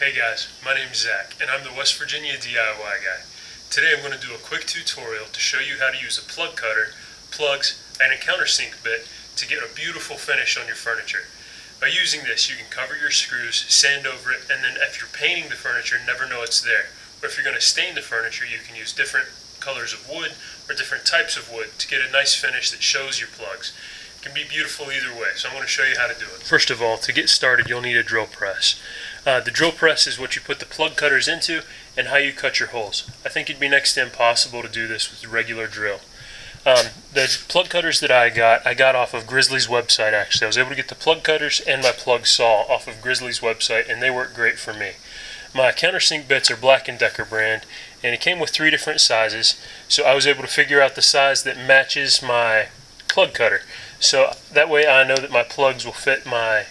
Hey guys, my name is Zach, and I'm the West Virginia DIY guy. Today I'm going to do a quick tutorial to show you how to use a plug cutter, plugs, and a countersink bit to get a beautiful finish on your furniture. By using this, you can cover your screws, sand over it, and then if you're painting the furniture, never know it's there. Or if you're going to stain the furniture, you can use different colors of wood or different types of wood to get a nice finish that shows your plugs. It can be beautiful either way, so I'm going to show you how to do it. First of all, to get started, you'll need a drill press. The drill press is what you put the plug cutters into and how you cut your holes. I think it'd be next to impossible to do this with a regular drill. The plug cutters that I got off of Grizzly's website actually. I was able to get the plug cutters and my plug saw off of Grizzly's website, and they work great for me. My countersink bits are Black & Decker brand, and it came with 3 different sizes, so I was able to figure out the size that matches my plug cutter. So that way I know that my plugs will fit my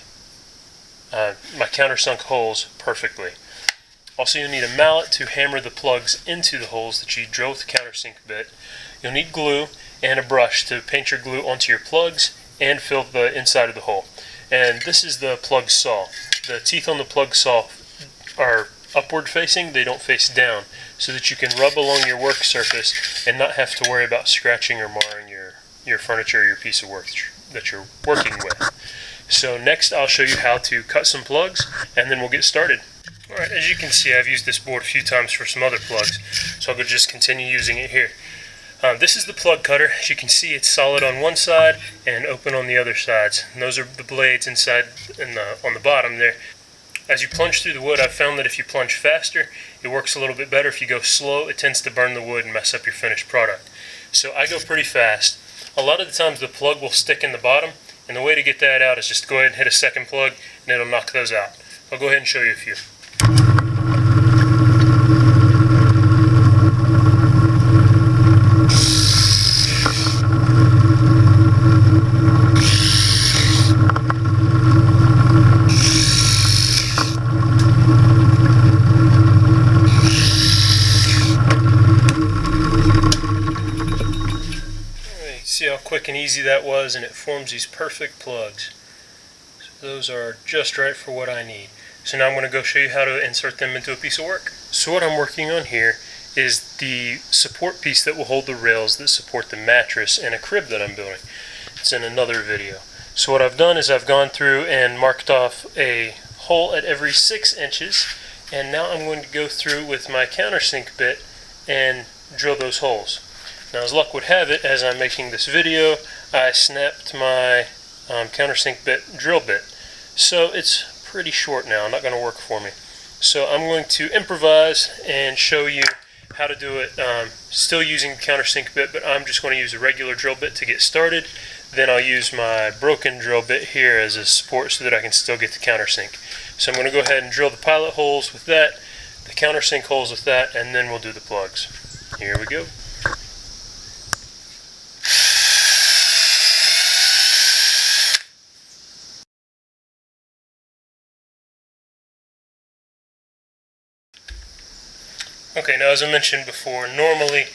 countersunk holes perfectly. Also, you'll need a mallet to hammer the plugs into the holes that you drill with the countersink bit. You'll need glue and a brush to paint your glue onto your plugs and fill the inside of the hole. And this is the plug saw. The teeth on the plug saw are upward facing, they don't face down, so that you can rub along your work surface and not have to worry about scratching or marring your furniture or your piece of work that you're working with. So next I'll show you how to cut some plugs, and then we'll get started. Alright, as you can see, I've used this board a few times for some other plugs, so I'll just continue using it here. This is the plug cutter. As you can see, it's solid on one side and open on the other sides. And those are the blades inside on the bottom there. As you plunge through the wood, I've found that if you plunge faster, it works a little bit better. If you go slow, it tends to burn the wood and mess up your finished product. So I go pretty fast. A lot of the times the plug will stick in the bottom, and the way to get that out is just go ahead and hit a second plug, and it'll knock those out. I'll go ahead and show you a few. See how quick and easy that was, and it forms these perfect plugs. So those are just right for what I need. So now I'm going to go show you how to insert them into a piece of work. So what I'm working on here is the support piece that will hold the rails that support the mattress and a crib that I'm building. It's in another video. So what I've done is I've gone through and marked off a hole at every 6 inches, and now I'm going to go through with my countersink bit and drill those holes. Now, as luck would have it, as I'm making this video, I snapped my countersink bit drill bit. So it's pretty short now, not going to work for me. So I'm going to improvise and show you how to do it, still using the countersink bit, but I'm just going to use a regular drill bit to get started. Then I'll use my broken drill bit here as a support so that I can still get the countersink. So I'm going to go ahead and drill the pilot holes with that, the countersink holes with that, and then we'll do the plugs. Here we go. Okay, now as I mentioned before, normally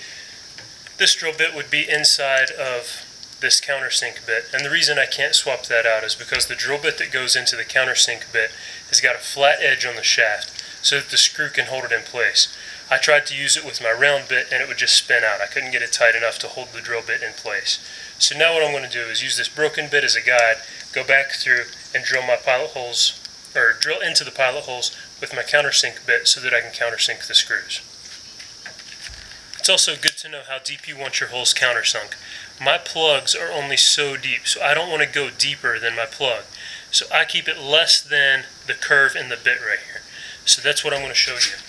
this drill bit would be inside of this countersink bit, and the reason I can't swap that out is because the drill bit that goes into the countersink bit has got a flat edge on the shaft so that the screw can hold it in place. I tried to use it with my round bit and it would just spin out. I couldn't get it tight enough to hold the drill bit in place. So now what I'm going to do is use this broken bit as a guide, go back through and drill my pilot holes, or drill into the pilot holes with my countersink bit so that I can countersink the screws. It's also good to know how deep you want your holes countersunk. My plugs are only so deep, so I don't want to go deeper than my plug. So I keep it less than the curve in the bit right here. So that's what I'm going to show you.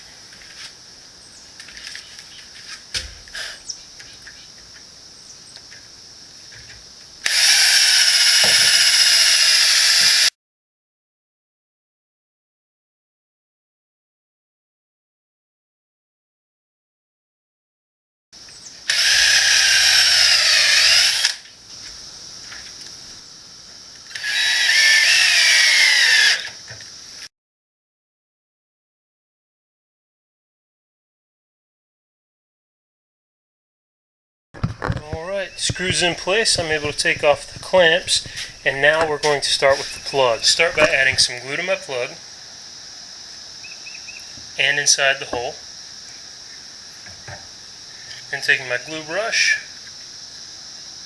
Alright, screws in place. I'm able to take off the clamps, and now we're going to start with the plug. Start by adding some glue to my plug. and inside the hole. And taking my glue brush,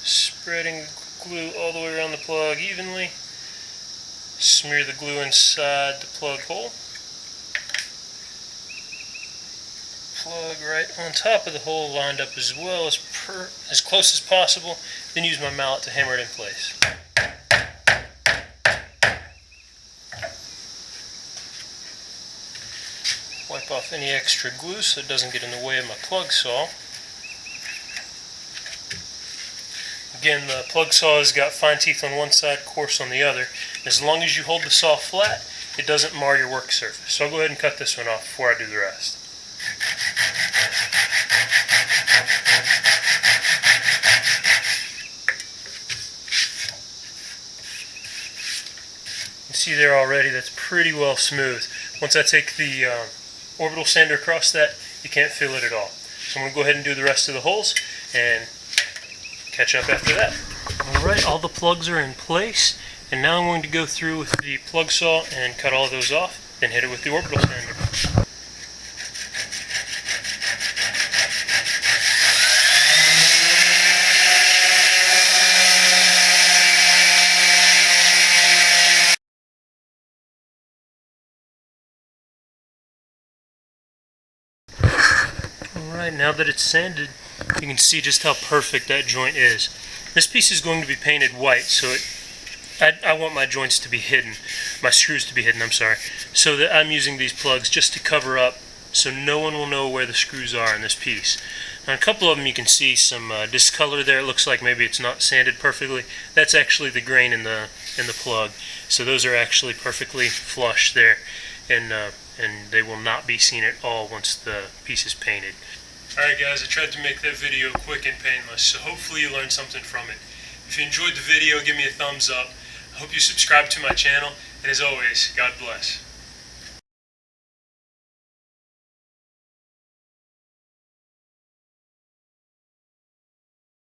spreading glue all the way around the plug evenly. Smear the glue inside the plug hole. Plug right on top of the hole, lined up as well as close as possible. Then use my mallet to hammer it in place. Wipe off any extra glue so it doesn't get in the way of my plug saw. Again, the plug saw has got fine teeth on one side, coarse on the other. As long as you hold the saw flat, it doesn't mar your work surface. So I'll go ahead and cut this one off before I do the rest. You can see there already that's pretty well smooth. Once I take the orbital sander across that, you can't feel it at all. So I'm going to go ahead and do the rest of the holes and catch up after that. Alright, all the plugs are in place, and now I'm going to go through with the plug saw and cut all of those off, then hit it with the orbital sander. Alright, now that it's sanded, you can see just how perfect that joint is. This piece is going to be painted white, so I want my joints to be hidden, my screws to be hidden, I'm sorry. So that I'm using these plugs just to cover up so no one will know where the screws are in this piece. Now, a couple of them you can see some discolor there. It looks like maybe it's not sanded perfectly. That's actually the grain in the plug. So those are actually perfectly flush there, and they will not be seen at all once the piece is painted. Alright guys, I tried to make that video quick and painless, so hopefully you learned something from it. If you enjoyed the video, give me a thumbs up. I hope you subscribe to my channel, and as always, God bless.